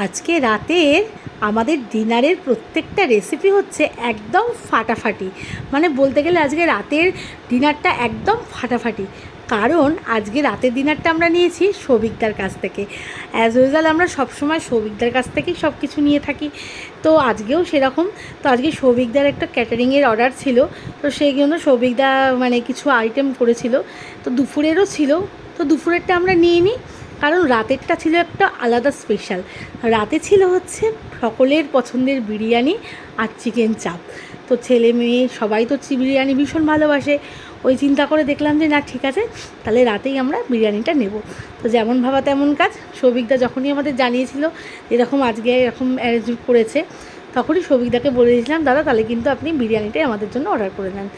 আজকে রাতের আমাদের ডিনারের প্রত্যেকটা রেসিপি হচ্ছে একদম ফাটাফাটি। মানে বলতে গেলে আজকে রাতের ডিনারটা একদম ফাটাফাটি, কারণ আজকে রাতের ডিনারটা আমরা নিয়েছি সৌভিকদার কাছ থেকে। অ্যাজ ইউজুয়াল আমরা সবসময় সৌভিকদার কাছ থেকেই সব কিছু নিয়ে থাকি, তো আজকেও সেরকম। তো আজকে সৌভিকদার একটা ক্যাটারিংয়ের অর্ডার ছিল, তো সেই জন্য সৌভিকদা মানে কিছু আইটেম করেছিল, তো দুপুরেরও ছিল। তো দুপুরেরটা আমরা নিয়ে নিই, কারণ রাতেরটা ছিল একটা আলাদা স্পেশাল। রাতে ছিল হচ্ছে সকলের পছন্দের বিরিয়ানি আর চিকেন চাপ। তো ছেলে মেয়ে সবাই তো বিরিয়ানি ভীষণ ভালোবাসে। ওই চিন্তা করে দেখলাম যে না, ঠিক আছে, তাহলে রাতেই আমরা বিরিয়ানিটা নেব। তো যেমন ভাবা তেমন কাজ। সৌভিকদা যখনই আমাদের জানিয়েছিল এরকম আজকে এরকম অ্যারেঞ্জ করেছে, তখনই সৌভিকদাকে বলে দিয়েছিলাম, দাদা তাহলে কিন্তু আপনি বিরিয়ানিটাই আমাদের জন্য অর্ডার করে নেন।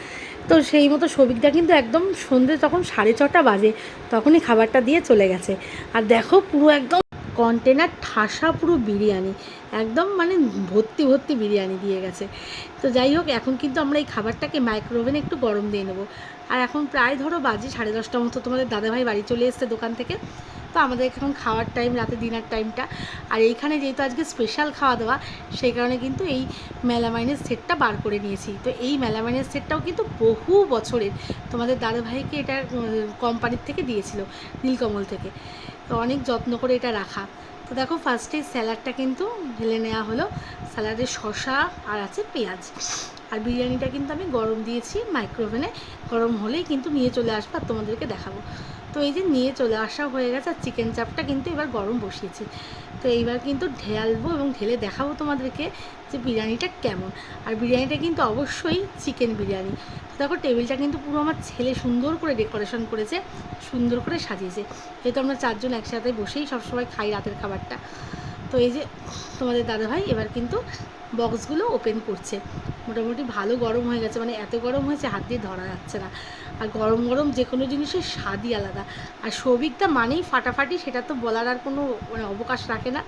তো সেই মতো সৌভিকদা কিন্তু একদম সন্ধ্যে তখন 6:30 বাজে, তখনই খাবারটা দিয়ে চলে গেছে। আর দেখো পুরো একদম কন্টেনার ঠাসা পুরো বিরিয়ানি, একদম মানে ভর্তি ভর্তি বিরিয়ানি দিয়ে গেছে। তো যাই হোক, এখন কিন্তু আমরা এই খাবারটাকে মাইক্রোওভেনে একটু গরম দিয়ে নেবো। আর এখন প্রায় ধরো বাজে 10:30 মতো, তোমাদের দাদাভাই বাড়ি চলে এসছে দোকান থেকে। তো আমাদের এখন খাওয়ার টাইম, রাতে ডিনার টাইমটা। আর এইখানে যেহেতু আজকে স্পেশাল খাওয়া দাওয়া, সেই কারণে কিন্তু এই মেলামাইনের সেটটা বার করে নিয়েছি। তো এই মেলামাইনের সেটটাও কিন্তু বহু বছরের, তোমাদের দাদাভাইকে এটা কোম্পানির থেকে দিয়েছিল, নীলকমল থেকে। তো অনেক যত্ন করে এটা রাখা। তো দেখো ফার্স্টে স্যালাডটা কিন্তু ঢেলে নেওয়া হলো। স্যালাডে শসা আর আছে পেঁয়াজ। আর বিরিয়ানিটা কিন্তু আমি গরম দিয়েছি মাইক্রোওভেনে, গরম হলেই কিন্তু নিয়ে চলে আসবো আর তোমাদেরকে দেখাবো। তো এই যে নিয়ে চলে আসা হয়ে গেছে, আর চিকেন চাপটা কিন্তু এবার গরম বসিয়েছি। তো এইবার কিন্তু ঢালবো এবং ঢেলে দেখাবো তোমাদেরকে যে বিরিয়ানিটা কেমন। আর বিরিয়ানিটা কিন্তু অবশ্যই চিকেন বিরিয়ানি। দেখো টেবিলটা কিন্তু পুরো আমার ছেলে সুন্দর করে ডেকোরেশন করেছে, সুন্দর করে সাজিয়েছে। যেহেতু আমরা 4 জন একসাথে বসেই সবসময় খাই রাতের খাবারটা। তো এই যে তোমাদের দাদাভাই এবার কিন্তু বক্সগুলো ওপেন করছে। মোটামুটি ভালো গরম হয়ে গেছে, মানে এত গরম হয়েছে হাত দিয়ে ধরা যাচ্ছে না। আর গরম গরম যে কোনো জিনিসের স্বাদই আলাদা। আর সৌভিকদা মানেই ফাটাফাটি, সেটা তো বলার আর কোনো মানে অবকাশ রাখে না।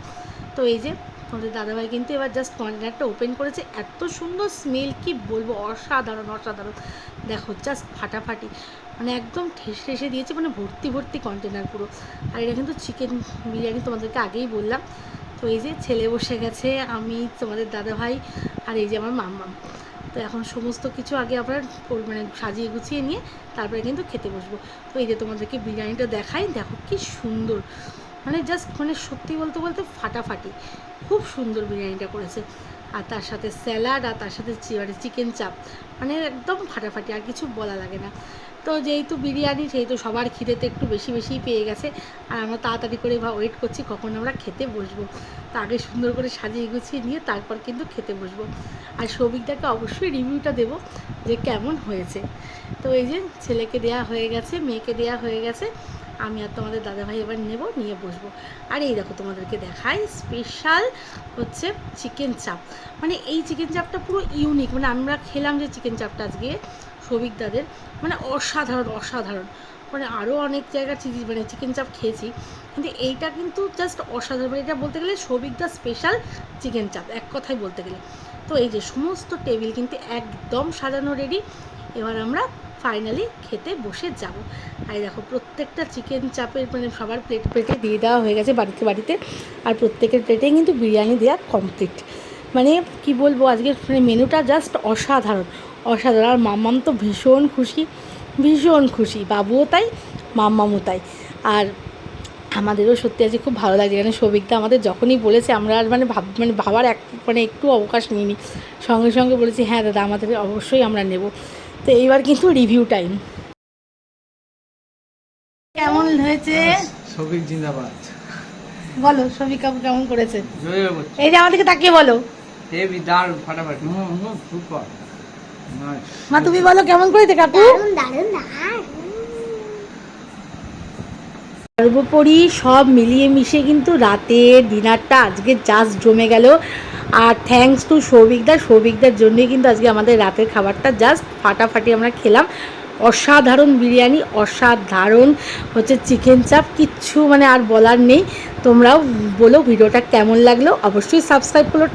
তো এই যে তোমাদের দাদাভাই কিন্তু এবার জাস্ট কন্টেনারটা ওপেন করেছে। এত সুন্দর স্মেল, কি বলবো, অসাধারণ অসাধারণ। দেখো জাস্ট ফাটাফাটি, মানে একদম ঠেসে ঠেসে দিয়েছে, মানে ভর্তি ভর্তি কন্টেনার পুরো। আর এটা কিন্তু চিকেন বিরিয়ানি, তোমাদেরকে আগেই বললাম। তো এই যে ছেলে বসে গেছে, আমি, তোমাদের দাদাভাই, আর এই যে আমার মাম্মাম। তো এখন সমস্ত কিছু আগে আবার মানে সাজিয়ে গুছিয়ে নিয়ে তারপরে কিন্তু খেতে বসবো। তো এই যে তোমাদেরকে বিরিয়ানিটা দেখাই, দেখো কি সুন্দর, মানে জাস্ট মানে সত্যি বলতে বলতে ফাটাফাটি, খুব সুন্দর বিরিয়ানিটা করেছে। আর তার সাথে স্যালাড, আর তার সাথে মানে চিকেন চাপ, মানে একদম ফাটাফাটি, আর কিছু বলা লাগে না। তো যেহেতু বিরিয়ানি, সেহেতু সবার খিদেতে একটু বেশি বেশিই পেয়ে গেছে। আর আমরা তাড়াতাড়ি করে ওয়েট করছি কখন আমরা খেতে বসবো। তো আগে সুন্দর করে সাজিয়ে গুছিয়ে নিয়ে তারপর কিন্তু খেতে বসবো। আর সৌভিকদাকে অবশ্যই রিভিউটা দেবো যে কেমন হয়েছে। তো এই যে ছেলেকে দেয়া হয়ে গেছে, মেয়েকে দেয়া হয়ে গেছে, আমি আর তোমাদের দাদাভাই এবার নেব, নিয়ে বসবো। আর এই দেখো তোমাদেরকে দেখাই, স্পেশাল হচ্ছে চিকেন চাপ। মানে এই চিকেন চাপটা পুরো ইউনিক, মানে আমরা খেলাম যে চিকেন চাপটা আজকে সৌভিকদাদের, মানে অসাধারণ অসাধারণ। মানে আরও অনেক জায়গার মানে চিকেন চাপ খেয়েছি, কিন্তু এইটা কিন্তু জাস্ট অসাধারণ। মানে এটা বলতে গেলে সৌভিকদার স্পেশাল চিকেন চাপ, এক কথায় বলতে গেলে। তো এই যে সমস্ত টেবিল কিন্তু একদম সাজানো রেডি, এবার আমরা ফাইনালি খেতে বসে যাব। আর দেখো প্রত্যেকটা চিকেন চাপের মানে সবার প্লেট প্লেটে দিয়ে দেওয়া হয়ে গেছে বাড়িতে বাড়িতে। আর প্রত্যেকের প্লেটেই কিন্তু বিরিয়ানি দেওয়া কমপ্লিট। মানে কি বলবো, আজকের মানে মেনুটা জাস্ট অসাধারণ অসাধারণ। আর মাম্মাম তো ভীষণ খুশি, ভীষণ খুশি, বাবুও তাই, মাম্মামও তাই। আর আমাদেরও সত্যি আজকে খুব ভালো লাগছে। এখানে সৌভিকদা আমাদের যখনই বলেছে, আমরা আর মানে ভাবার মানে একটু অবকাশ নিইনি, সঙ্গে সঙ্গে বলেছি হ্যাঁ দাদা আমাদের অবশ্যই আমরা নেব। তো এইবার কিন্তু রিভিউ টাইম। কেমন হয়েছে সৌভিক জিন্দাবাদ। বলো, সৌভিক কাকু কেমন করেছে? এই যে আমাদেরকে তাকিয়ে বলো। হেভি দারুণ ফাটাফাটি, সুপার। মা তুমি বলো কেমন করেছে কাকু? সর্বোপরি সব মিলিয়ে মিশে কিন্তু রাতের ডিনারটা আজকে জাস্ট জমে গেল। আর থ্যাঙ্কস টু সৌভিকদার জন্যই কিন্তু আজকে আমাদের রাতের খাবারটা জাস্ট ফাটাফাটি আমরা খেলাম। অসাধারণ বিরিয়ানি, অসাধারণ হচ্ছে চিকেন চাপ, কিচ্ছু মানে আর বলার নেই। তোমরাও বলো ভিডিওটা কেমন লাগলো, অবশ্যই সাবস্ক্রাইব করো।